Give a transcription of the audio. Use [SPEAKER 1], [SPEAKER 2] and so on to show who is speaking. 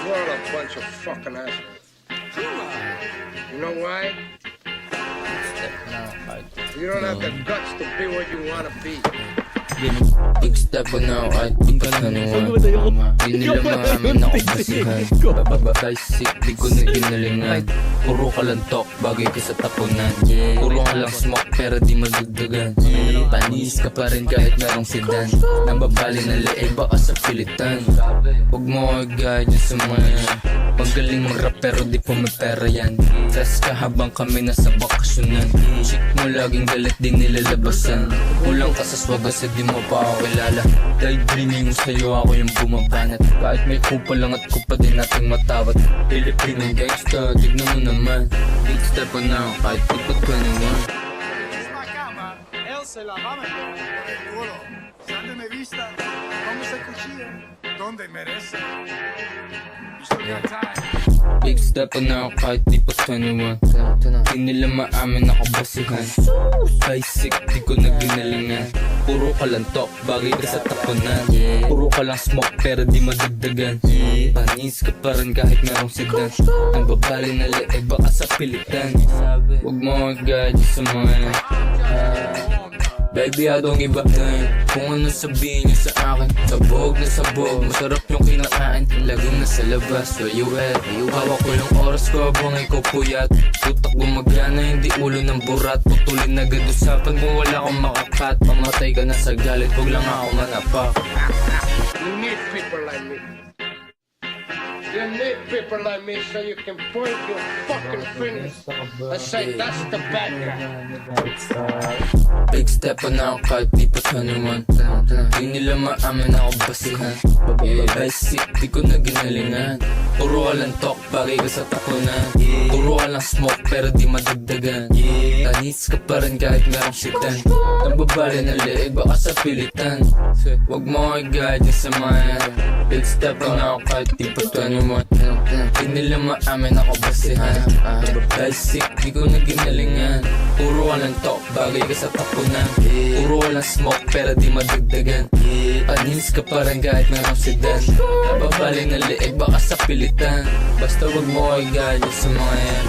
[SPEAKER 1] You're all a bunch of fucking assholes. You know why? You don't have the guts to be what you want to be.
[SPEAKER 2] Big step na ako kahit di pa nanuwa. Di nila maamin ako basihan. Bababasik, di ko na ginalingan. Puro ka lang talk, bagay ka sa tapunan. Puro ka lang smoke, pero di madagdagan. Panis ka pa rin kahit merong sedan. Nambabali ng leeg, baka sa pilitan. Huwag mo ko i-guide nyo sa mga yan. Magaling mag-rap pero di pa may pera yan. Fast ka habang kami nasa bakasyonan. Chick mo laging galit, di nilalabasan. Kulang ka sa swag kasi di mo pa ako kilala. Daydreaming mo sa'yo ako yung bumabanat. Kahit may kupa lang at kupa din nating matawat. Pilipinong gangsta, tignan mo naman. Big step pa na ako kahit di pa 21.
[SPEAKER 3] Él se la va a meter por el culo. Sangre me vista, vamos a cuchilla donde merece.
[SPEAKER 2] Big step pa na ako kahit di pa 21. Di nila maamin ako basihan. Basic, di ko na ginalingan. Puro ka lang talk, bagay ka sa tapunan. Puro ka lang smoke, pero di madagdagan. Panis ka pa rin kahit merong sedan. Ang babali na leeg, baka sa pilitan. Huwag mo ko i-guide sa mga yan. Baby, I don't give a damn kung ano sabihin niyo sa akin. Sabog na sabog, masarap yung kinakain. Laging nasa labas, where you at? Hawak ko yung oras ko habang ikaw puyat. Tutak gumagana, hindi ulo ng burat. Putulin agad usapan kung wala akong makakat. Pamatay ka na sa galit, huwag lang ako manapak.
[SPEAKER 1] You need people like me. You need people like me so you can point your fucking fingers and say that's the bad guy.
[SPEAKER 2] Big step pa na ako kahit di pa 21. Di nila maamin ako basihan. Basic, di ko na ginalingan. Puro ka lang talk, bagay ka sa tapunan. Puro ka lang smoke, pero di madagdagan. Tanis ka pa rin kahit merong shitan. Nambabali ng leeg, baka sa pilitan. Huwag mo ko i-guide sa mga yan. Big step pa na ako kahit di pa 21. Di nila maamin ako basihan. Basic, di ko na ginalingan. Puro ka lang talk, bagay ka sa tapunan. Puro ka lang smoke, pero di madagdagan. Panis ka pa rin kahit merong sedan. Nababali ng leeg, baka sa pilitan. Basta wag mo ko i-guide sa mga yan.